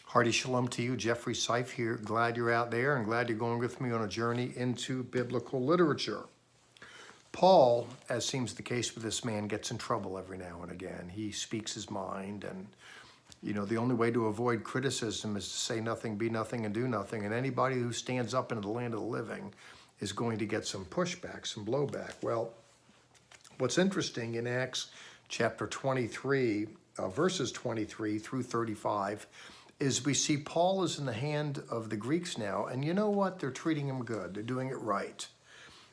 Hearty shalom to you, Jeffrey Seif here. Glad you're out there and glad you're going with me on a journey into biblical literature. Paul, as seems the case with this man, gets in trouble every now and again. He speaks his mind, and the only way to avoid criticism is to say nothing, be nothing, and do nothing. And anybody who stands up into the land of the living is going to get some pushback, some blowback. Well, what's interesting in Acts chapter 23, verses 23 through 35, is we see Paul is in the hand of the Greeks now, and you know what? They're treating him good. They're doing it right.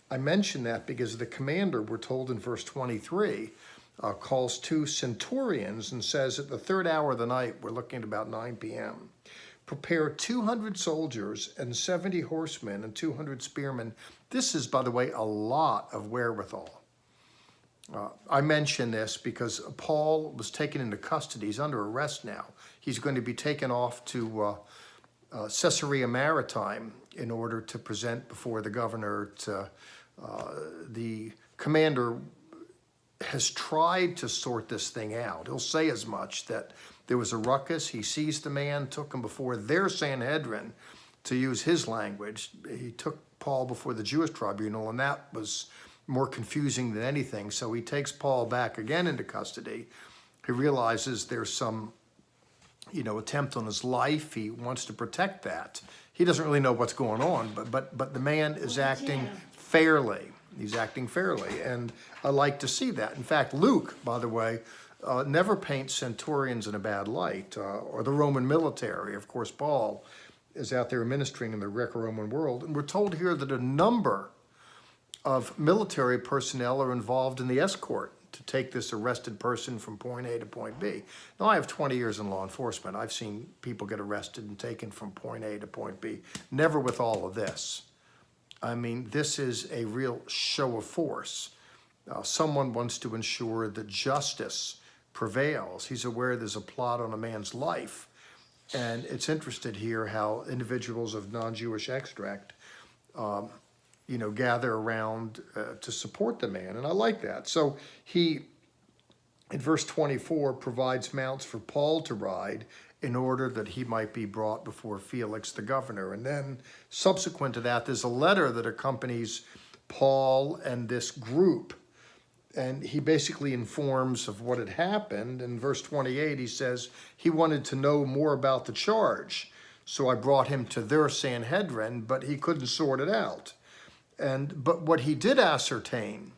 I mention that because the commander, we're told in verse 23, calls two centurions and says at the third hour of the night, we're looking at about 9 p.m., prepare 200 soldiers and 70 horsemen and 200 spearmen. This is, by the way, a lot of wherewithal. I mention this because Paul was taken into custody. He's under arrest now. He's going to be taken off to Caesarea Maritime in order to present before the governor. The commander has tried to sort this thing out. He'll say as much, that there was a ruckus. He seized the man, took him before their Sanhedrin, to use his language. He took Paul before the Jewish tribunal, and that was more confusing than anything. So he takes Paul back again into custody. He realizes there's some, attempt on his life. He wants to protect that. He doesn't really know what's going on, but the man is acting fairly. He's acting fairly, and I like to see that. In fact, Luke, by the way, never paints centurions in a bad light, or the Roman military. Of course, Paul is out there ministering in the Greco-Roman world, and we're told here that a number of military personnel are involved in the escort to take this arrested person from point A to point B. Now, I have 20 years in law enforcement. I've seen people get arrested and taken from point A to point B. Never with all of this. I mean, this is a real show of force. Someone wants to ensure that justice prevails. He's aware there's a plot on a man's life. And it's interesting here how individuals of non-Jewish extract gather around to support the man. And I like that. So he, in verse 24, provides mounts for Paul to ride in order that he might be brought before Felix, the governor. And then subsequent to that, there's a letter that accompanies Paul and this group. And he basically informs of what had happened. In verse 28, he says he wanted to know more about the charge. So I brought him to their Sanhedrin, but he couldn't sort it out. But what he did ascertain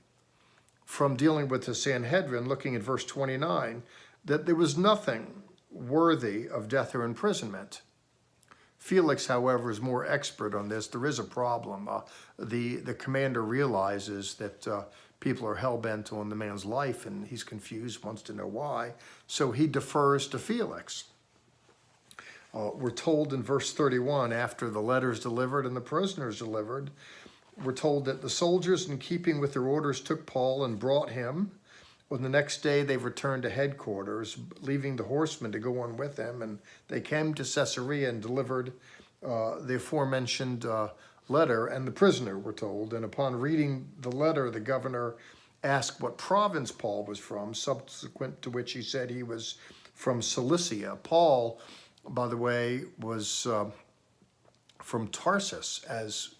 from dealing with the Sanhedrin, looking at verse 29, that there was nothing worthy of death or imprisonment. Felix, however, is more expert on this. There is a problem. The commander realizes that people are hell-bent on the man's life, and he's confused, wants to know why. So he defers to Felix. We're told in verse 31, after the letters delivered and the prisoners delivered, we're told that the soldiers, in keeping with their orders, took Paul and brought him. On the next day, they returned to headquarters, leaving the horsemen to go on with them. And they came to Caesarea and delivered the aforementioned letter and the prisoner, we're told. And upon reading the letter, the governor asked what province Paul was from, subsequent to which he said he was from Cilicia. Paul, by the way, was from Tarsus, as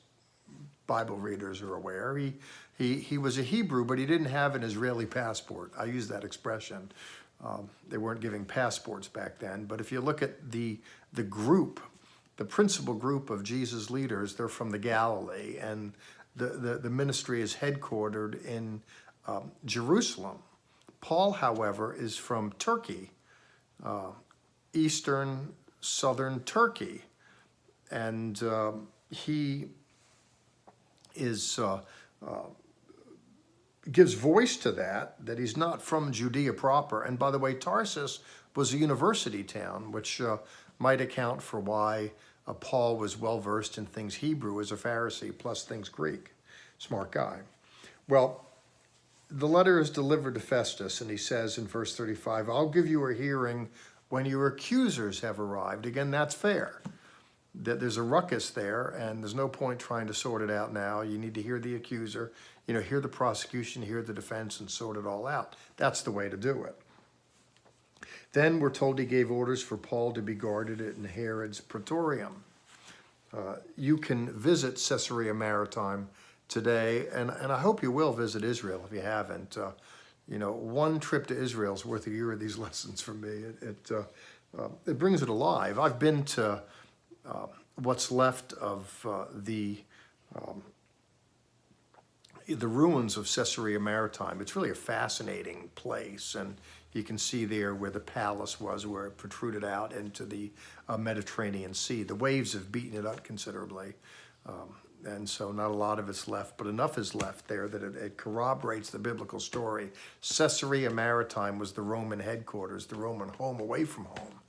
Bible readers are aware. He was a Hebrew, but he didn't have an Israeli passport. I use that expression. They weren't giving passports back then. But if you look at the group, the principal group of Jesus' leaders, they're from the Galilee, and the ministry is headquartered in Jerusalem. Paul, however, is from Turkey, eastern, southern Turkey, and he gives voice to that he's not from Judea proper. And by the way, Tarsus was a university town, which might account for why Paul was well-versed in things Hebrew as a Pharisee, plus things Greek. Smart guy. Well, the letter is delivered to Festus, and he says in verse 35, I'll give you a hearing when your accusers have arrived. Again, that's fair. That there's a ruckus there, and there's no point trying to sort it out now. You need to hear the accuser, hear the prosecution, hear the defense, and sort it all out. That's the way to do it. Then we're told he gave orders for Paul to be guarded in Herod's praetorium. You can visit Caesarea Maritime today, and I hope you will visit Israel if you haven't. You know, one trip to Israel is worth a year of these lessons for me. It brings it alive. I've been to what's left of the ruins of Caesarea Maritime. It's really a fascinating place, and you can see there where the palace was, where it protruded out into the Mediterranean Sea. The waves have beaten it up considerably, and so not a lot of it's left, but enough is left there that it corroborates the biblical story. Caesarea Maritime was the Roman headquarters, the Roman home away from home.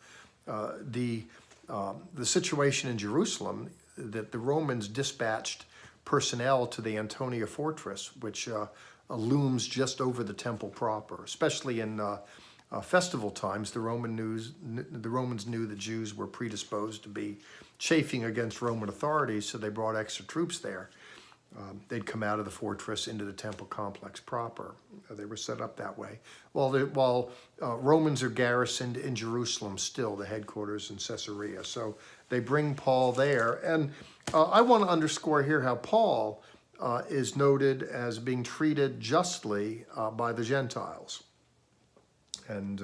The situation in Jerusalem, that the Romans dispatched personnel to the Antonia fortress, which looms just over the temple proper. Especially in festival times, the Romans knew the Jews were predisposed to be chafing against Roman authorities, so they brought extra troops there. They'd come out of the fortress into the temple complex proper. They were set up that way. While Romans are garrisoned in Jerusalem still, the headquarters in Caesarea. So they bring Paul there. And I want to underscore here how Paul is noted as being treated justly by the Gentiles. And,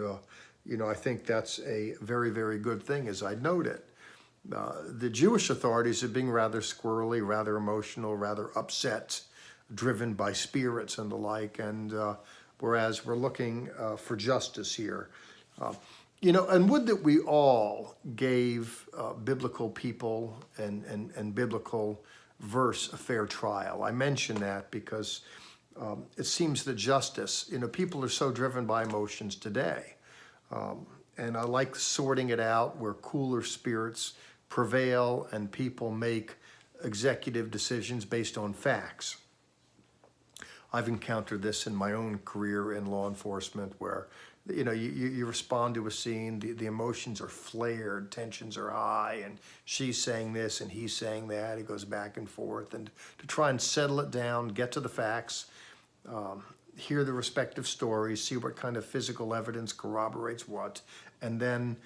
you know, I think that's a very, very good thing, as I noted. The Jewish authorities are being rather squirrely, rather emotional, rather upset, driven by spirits and the like, and whereas we're looking for justice here. You know, and would that we all gave biblical people and biblical verse a fair trial. I mention that because it seems that justice, you know, people are so driven by emotions today. And I like sorting it out where cooler spirits prevail and people make executive decisions based on facts. I've encountered this in my own career in law enforcement where, you know, you respond to a scene, the emotions are flared, tensions are high, and she's saying this and he's saying that. It goes back and forth. And to try and settle it down, get to the facts, hear the respective stories, see what kind of physical evidence corroborates what, and then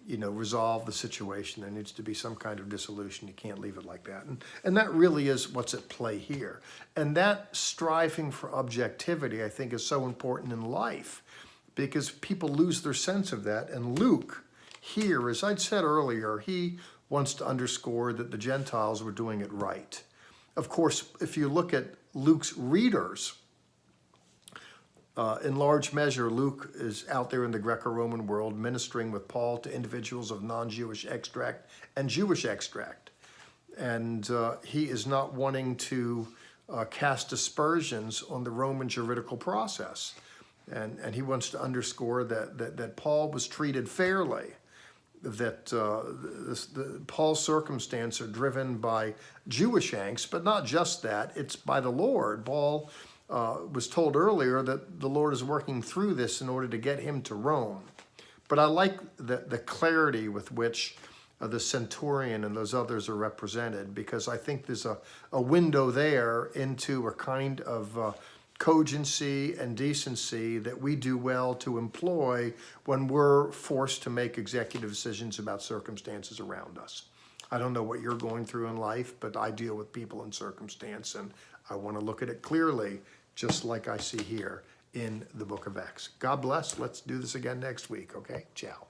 you know, resolve the situation. There needs to be some kind of dissolution. You can't leave it like that. And that really is what's at play here. And that striving for objectivity, I think, is so important in life because people lose their sense of that. And Luke here, as I'd said earlier, he wants to underscore that the Gentiles were doing it right. Of course, if you look at Luke's readers, in large measure, Luke is out there in the Greco-Roman world ministering with Paul to individuals of non-Jewish extract and Jewish extract. And he is not wanting to cast aspersions on the Roman juridical process. And he wants to underscore that Paul was treated fairly, that Paul's circumstances are driven by Jewish angst, but not just that, it's by the Lord. Paul was told earlier that the Lord is working through this in order to get him to Rome. But I like the clarity with which the centurion and those others are represented, because I think there's a window there into a kind of cogency and decency that we do well to employ when we're forced to make executive decisions about circumstances around us. I don't know what you're going through in life, but I deal with people and circumstance, and I want to look at it clearly, just like I see here in the book of Acts. God bless. Let's do this again next week, okay? Ciao.